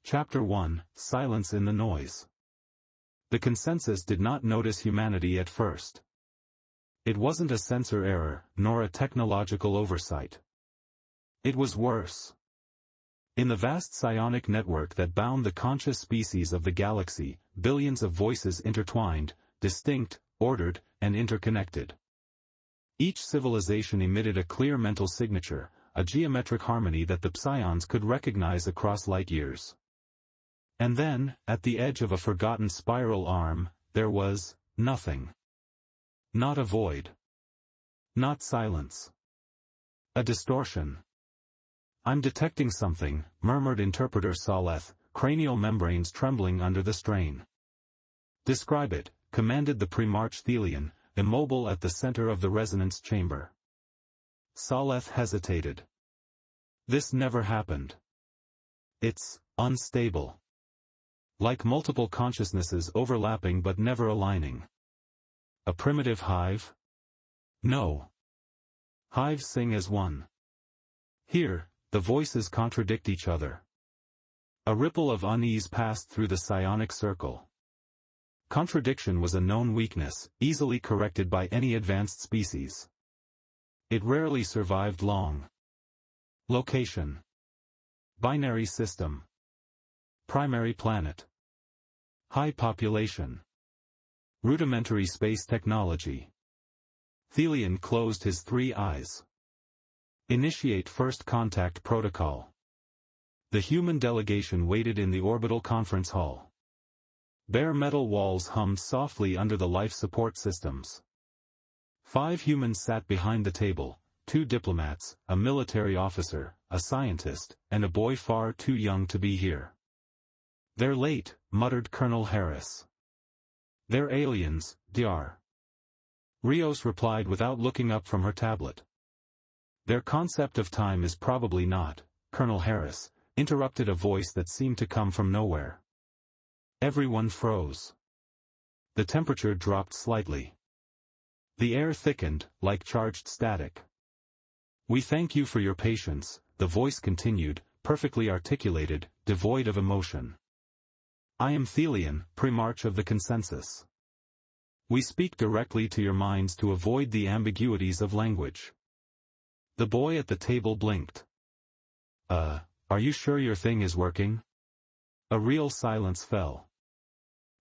Chapter 1, Silence in the Noise. The consensus did not notice humanity at first. It wasn't a censor error, nor a technological oversight. It was worse. In the vast psionic network that bound the conscious species of the galaxy, billions of voices intertwined, distinct, ordered, and interconnected. Each civilization emitted a clear mental signature, a geometric harmony that the psions could recognize across light years. And then, at the edge of a forgotten spiral arm, there was nothing. Not a void. Not silence. A distortion. "I'm detecting something," murmured interpreter Saleth, cranial membranes trembling under the strain. "Describe it," commanded the Primarch Thelian, immobile at the center of the resonance chamber. Saleth hesitated. "This never happened. It's unstable. Like multiple consciousnesses overlapping but never aligning. A primitive hive? No. Hives sing as one. Here, the voices contradict each other." A ripple of unease passed through the psionic circle. Contradiction was a known weakness, easily corrected by any advanced species. It rarely survived long. Location. Binary system. Primary planet. High population. Rudimentary space technology. Thelian closed his 3 eyes. Initiate first contact protocol. The human delegation waited in the orbital conference hall. Bare metal walls hummed softly under the life support systems. 5 humans sat behind the table, 2 diplomats, a military officer, a scientist, and a boy far too young to be here. "They're late," muttered Colonel Harris. "They're aliens, Dr. Rios replied without looking up from her tablet. "Their concept of time is probably not," Colonel Harris interrupted a voice that seemed to come from nowhere. Everyone froze. The temperature dropped slightly. The air thickened, like charged static. "We thank you for your patience," the voice continued, perfectly articulated, devoid of emotion. "I am Thelian, Primarch of the Consensus. We speak directly to your minds to avoid the ambiguities of language." The boy at the table blinked. Are you sure your thing is working?" A real silence fell.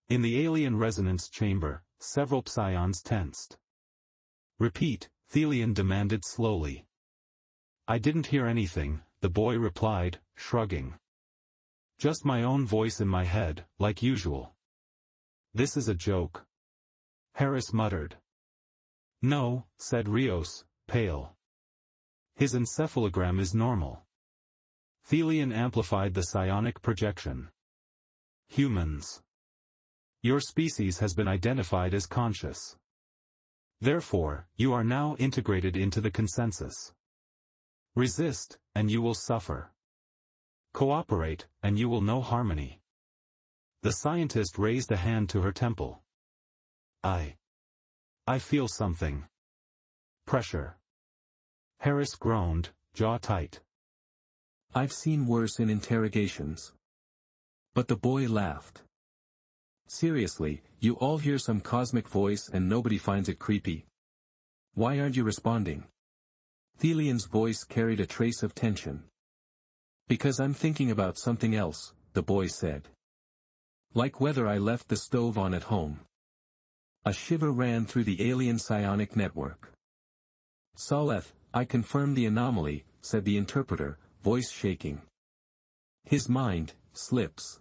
In the alien resonance chamber, several psions tensed. "Repeat," Thelian demanded slowly. "I didn't hear anything," the boy replied, shrugging. "Just my own voice in my head, like usual." "This is a joke," Harris muttered. "No," said Rios, pale. "His encephalogram is normal." Thelian amplified the psionic projection. "Humans. Your species has been identified as conscious. Therefore, you are now integrated into the consensus. Resist, and you will suffer. Cooperate, and you will know harmony." The scientist raised a hand to her temple. I feel something. Pressure." Harris groaned, jaw tight. "I've seen worse in interrogations." But the boy laughed. "Seriously, you all hear some cosmic voice and nobody finds it creepy? Why aren't you responding?" Thelian's voice carried a trace of tension. "Because I'm thinking about something else," the boy said. "Like whether I left the stove on at home." A shiver ran through the alien psionic network. "Saleth, I confirm the anomaly," said the interpreter, voice shaking. "His mind slips.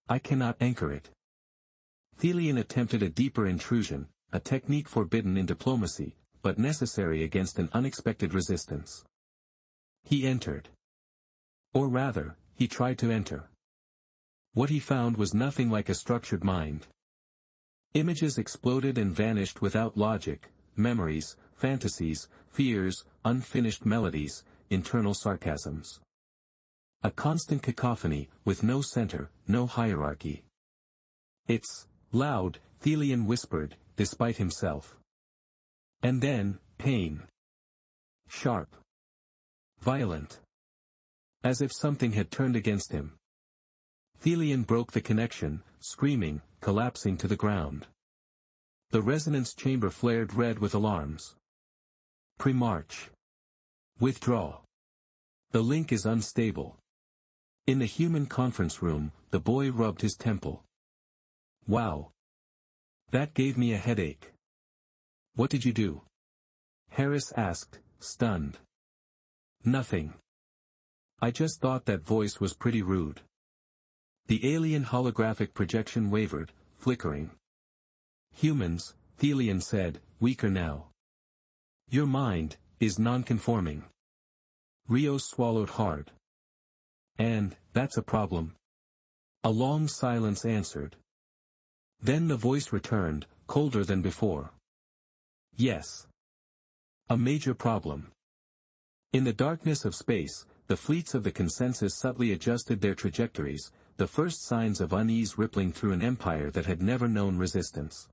I cannot anchor it." Thelian attempted a deeper intrusion, a technique forbidden in diplomacy, but necessary against an unexpected resistance. He entered. Or rather, he tried to enter. What he found was nothing like a structured mind. Images exploded and vanished without logic, memories, fantasies, fears, unfinished melodies, internal sarcasms. A constant cacophony, with no center, no hierarchy. "It's loud," Thelian whispered, despite himself. And then, pain. Sharp. Violent. As if something had turned against him. Thelian broke the connection, screaming, collapsing to the ground. The resonance chamber flared red with alarms. Pre-march. Withdraw. The link is unstable. In the human conference room, the boy rubbed his temple. Wow. That gave me a headache. What did you do? Harris asked, stunned. Nothing. I just thought that voice was pretty rude. The alien holographic projection wavered, flickering. Humans, Thelian said, weaker now. Your mind is non-conforming. Rios swallowed hard. And, that's a problem. A long silence answered. Then the voice returned, colder than before. Yes. A major problem. In the darkness of space, the fleets of the consensus subtly adjusted their trajectories, the first signs of unease rippling through an empire that had never known resistance.